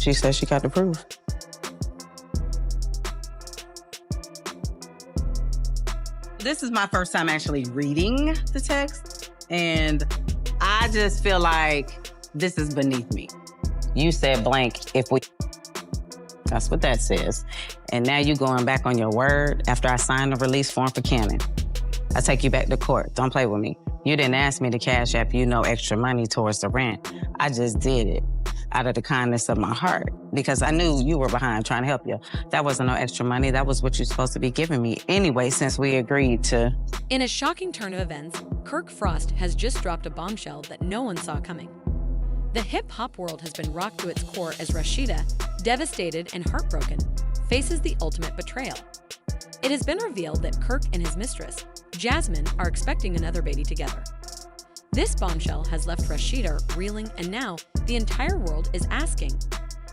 She said she got the proof. This is my first time actually reading the text, and I just feel like this is beneath me. You said blank if we... That's what that says. And now you going back on your word after I signed the release form for Cannon. I take you back to court. Don't play with me. You didn't ask me to cash app you no extra money towards the rent. I just did it out of the kindness of my heart because I knew you were behind trying to help you. That wasn't no extra money. That was what you're supposed to be giving me anyway since we agreed to. In a shocking turn of events, Kirk Frost has just dropped a bombshell that no one saw coming. The hip-hop world has been rocked to its core as Rasheeda, devastated and heartbroken, faces the ultimate betrayal. It has been revealed that Kirk and his mistress, Jasmine, are expecting another baby together. This bombshell has left Rasheeda reeling, and now the entire world is asking,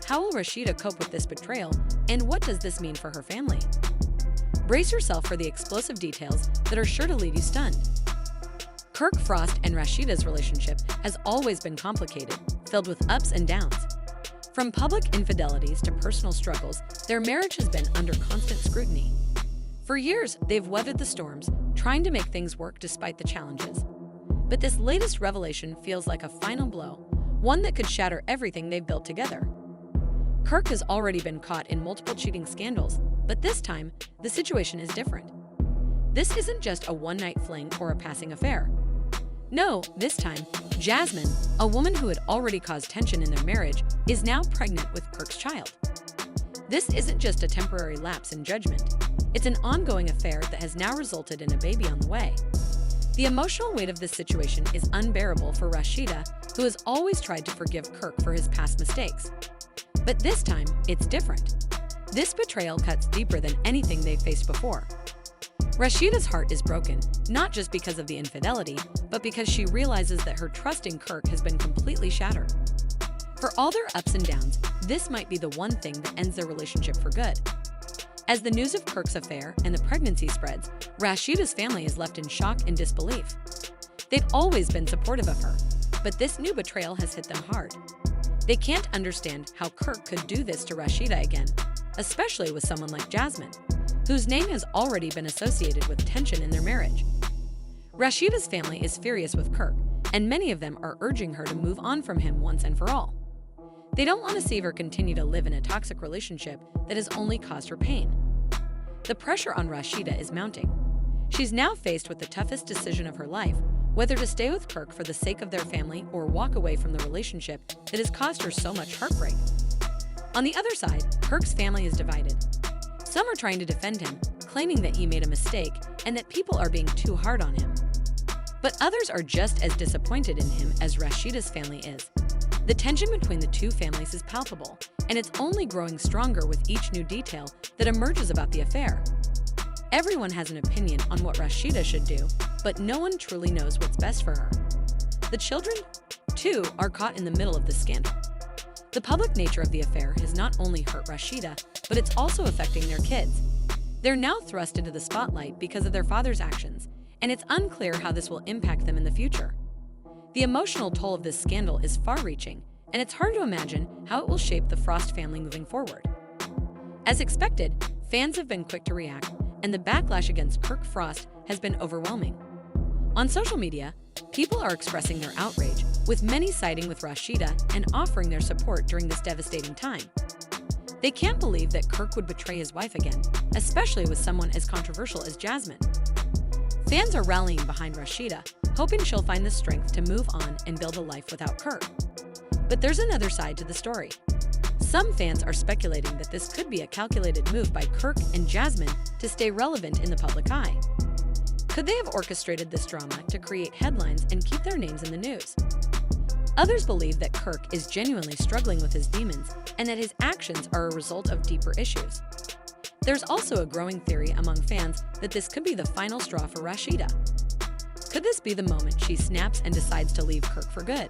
how will Rasheeda cope with this betrayal, and what does this mean for her family? Brace yourself for the explosive details that are sure to leave you stunned. Kirk Frost and Rasheeda's relationship has always been complicated, filled with ups and downs. From public infidelities to personal struggles, their marriage has been under constant scrutiny. For years, they've weathered the storms, trying to make things work despite the challenges. But this latest revelation feels like a final blow, one that could shatter everything they've built together. Kirk has already been caught in multiple cheating scandals, but this time, the situation is different. This isn't just a one-night fling or a passing affair. No, this time, Jasmine, a woman who had already caused tension in their marriage, is now pregnant with Kirk's child. This isn't just a temporary lapse in judgment. It's an ongoing affair that has now resulted in a baby on the way. The emotional weight of this situation is unbearable for Rasheeda, who has always tried to forgive Kirk for his past mistakes. But this time, it's different. This betrayal cuts deeper than anything they've faced before. Rasheeda's heart is broken, not just because of the infidelity, but because she realizes that her trust in Kirk has been completely shattered. For all their ups and downs, this might be the one thing that ends their relationship for good. As the news of Kirk's affair and the pregnancy spreads, Rasheeda's family is left in shock and disbelief. They've always been supportive of her, but this new betrayal has hit them hard. They can't understand how Kirk could do this to Rasheeda again, especially with someone like Jasmine, whose name has already been associated with tension in their marriage. Rasheeda's family is furious with Kirk, and many of them are urging her to move on from him once and for all. They don't want to see her continue to live in a toxic relationship that has only caused her pain. The pressure on Rasheeda is mounting. She's now faced with the toughest decision of her life, whether to stay with Kirk for the sake of their family or walk away from the relationship that has caused her so much heartbreak. On the other side, Kirk's family is divided. Some are trying to defend him, claiming that he made a mistake and that people are being too hard on him. But others are just as disappointed in him as Rasheeda's family is. The tension between the two families is palpable, and it's only growing stronger with each new detail that emerges about the affair. Everyone has an opinion on what Rasheeda should do, but no one truly knows what's best for her. The children, too, are caught in the middle of this scandal. The public nature of the affair has not only hurt Rasheeda, but it's also affecting their kids. They're now thrust into the spotlight because of their father's actions, and it's unclear how this will impact them in the future. The emotional toll of this scandal is far-reaching, and it's hard to imagine how it will shape the Frost family moving forward. As expected, fans have been quick to react, and the backlash against Kirk Frost has been overwhelming. On social media, people are expressing their outrage, with many siding with Rasheeda and offering their support during this devastating time. They can't believe that Kirk would betray his wife again, especially with someone as controversial as Jasmine. Fans are rallying behind Rasheeda, hoping she'll find the strength to move on and build a life without Kirk. But there's another side to the story. Some fans are speculating that this could be a calculated move by Kirk and Jasmine to stay relevant in the public eye. Could they have orchestrated this drama to create headlines and keep their names in the news? Others believe that Kirk is genuinely struggling with his demons and that his actions are a result of deeper issues. There's also a growing theory among fans that this could be the final straw for Rasheeda. Could this be the moment she snaps and decides to leave Kirk for good?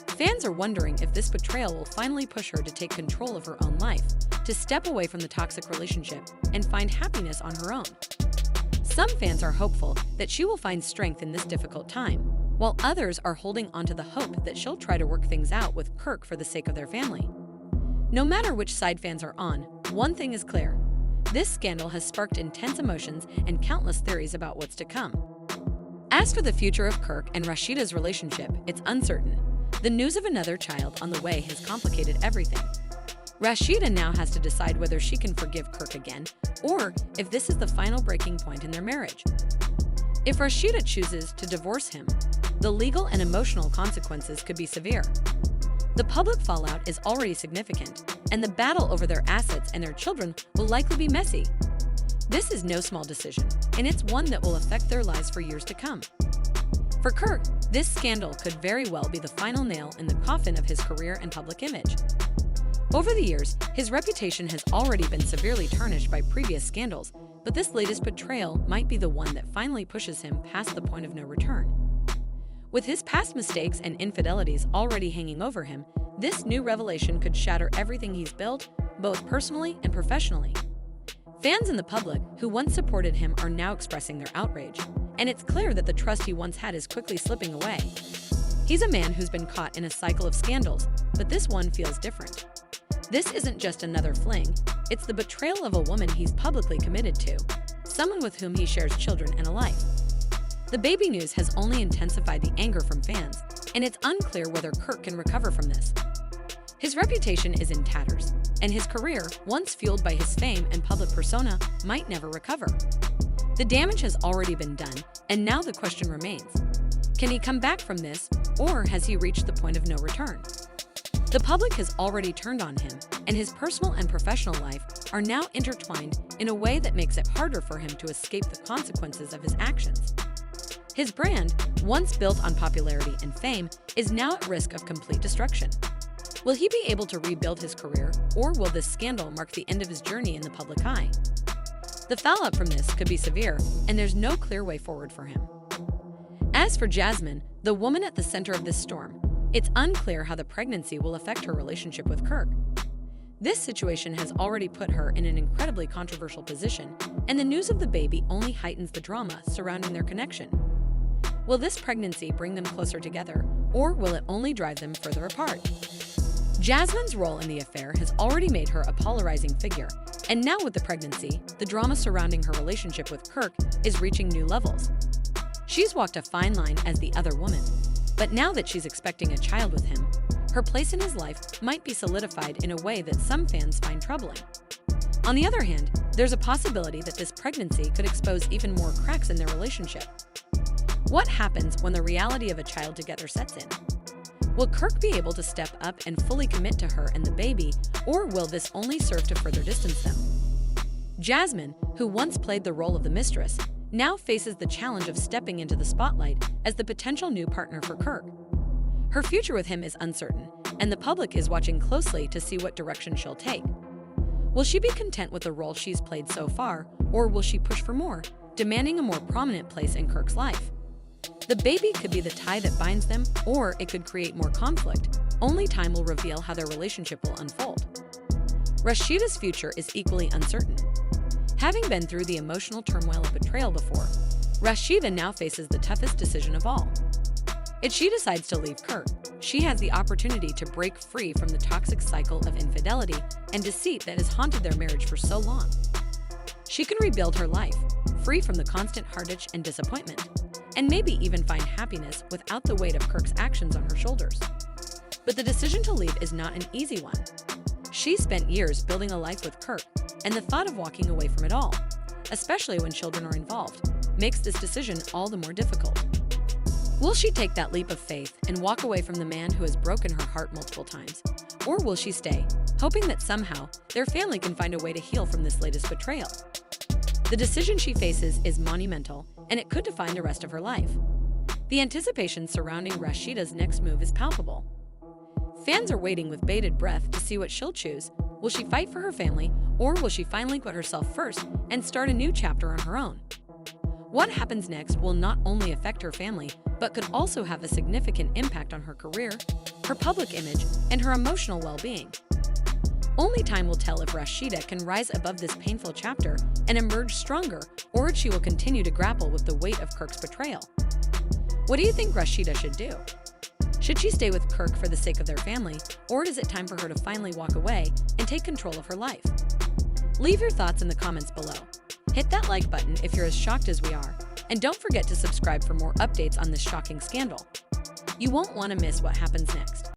Fans are wondering if this betrayal will finally push her to take control of her own life, to step away from the toxic relationship and find happiness on her own. Some fans are hopeful that she will find strength in this difficult time, while others are holding onto the hope that she'll try to work things out with Kirk for the sake of their family. No matter which side fans are on, one thing is clear. This scandal has sparked intense emotions and countless theories about what's to come. As for the future of Kirk and Rasheeda's relationship, it's uncertain. The news of another child on the way has complicated everything. Rasheeda now has to decide whether she can forgive Kirk again, or if this is the final breaking point in their marriage. If Rasheeda chooses to divorce him, the legal and emotional consequences could be severe. The public fallout is already significant, and the battle over their assets and their children will likely be messy. This is no small decision, and it's one that will affect their lives for years to come. For Kirk, this scandal could very well be the final nail in the coffin of his career and public image. Over the years, his reputation has already been severely tarnished by previous scandals, but this latest betrayal might be the one that finally pushes him past the point of no return. With his past mistakes and infidelities already hanging over him, this new revelation could shatter everything he's built, both personally and professionally. Fans and the public who once supported him are now expressing their outrage, and it's clear that the trust he once had is quickly slipping away. He's a man who's been caught in a cycle of scandals, but this one feels different. This isn't just another fling, it's the betrayal of a woman he's publicly committed to, someone with whom he shares children and a life. The baby news has only intensified the anger from fans, and it's unclear whether Kirk can recover from this. His reputation is in tatters, and his career, once fueled by his fame and public persona, might never recover. The damage has already been done, and now the question remains. Can he come back from this, or has he reached the point of no return? The public has already turned on him, and his personal and professional life are now intertwined in a way that makes it harder for him to escape the consequences of his actions. His brand, once built on popularity and fame, is now at risk of complete destruction. Will he be able to rebuild his career, or will this scandal mark the end of his journey in the public eye? The fallout from this could be severe, and there's no clear way forward for him. As for Jasmine, the woman at the center of this storm, it's unclear how the pregnancy will affect her relationship with Kirk. This situation has already put her in an incredibly controversial position, and the news of the baby only heightens the drama surrounding their connection. Will this pregnancy bring them closer together, or will it only drive them further apart? Jasmine's role in the affair has already made her a polarizing figure, and now with the pregnancy, the drama surrounding her relationship with Kirk is reaching new levels. She's walked a fine line as the other woman, but now that she's expecting a child with him, her place in his life might be solidified in a way that some fans find troubling. On the other hand, there's a possibility that this pregnancy could expose even more cracks in their relationship. What happens when the reality of a child together sets in? Will Kirk be able to step up and fully commit to her and the baby, or will this only serve to further distance them? Jasmine, who once played the role of the mistress, now faces the challenge of stepping into the spotlight as the potential new partner for Kirk. Her future with him is uncertain, and the public is watching closely to see what direction she'll take. Will she be content with the role she's played so far, or will she push for more, demanding a more prominent place in Kirk's life? The baby could be the tie that binds them, or it could create more conflict. Only time will reveal how their relationship will unfold. Rasheeda's future is equally uncertain. Having been through the emotional turmoil of betrayal before, Rasheeda now faces the toughest decision of all. If she decides to leave Kirk, she has the opportunity to break free from the toxic cycle of infidelity and deceit that has haunted their marriage for so long. She can rebuild her life, free from the constant heartache and disappointment, and maybe even find happiness without the weight of Kirk's actions on her shoulders. But the decision to leave is not an easy one. She spent years building a life with Kirk, and the thought of walking away from it all, especially when children are involved, makes this decision all the more difficult. Will she take that leap of faith and walk away from the man who has broken her heart multiple times? Or will she stay, hoping that somehow their family can find a way to heal from this latest betrayal? The decision she faces is monumental, and it could define the rest of her life. The anticipation surrounding Rasheeda's next move is palpable. Fans are waiting with bated breath to see what she'll choose. Will she fight for her family, or will she finally put herself first and start a new chapter on her own? What happens next will not only affect her family, but could also have a significant impact on her career, her public image, and her emotional well-being. Only time will tell if Rasheeda can rise above this painful chapter and emerge stronger, or if she will continue to grapple with the weight of Kirk's betrayal. What do you think Rasheeda should do? Should she stay with Kirk for the sake of their family, or is it time for her to finally walk away and take control of her life? Leave your thoughts in the comments below. Hit that like button if you're as shocked as we are, and don't forget to subscribe for more updates on this shocking scandal. You won't want to miss what happens next.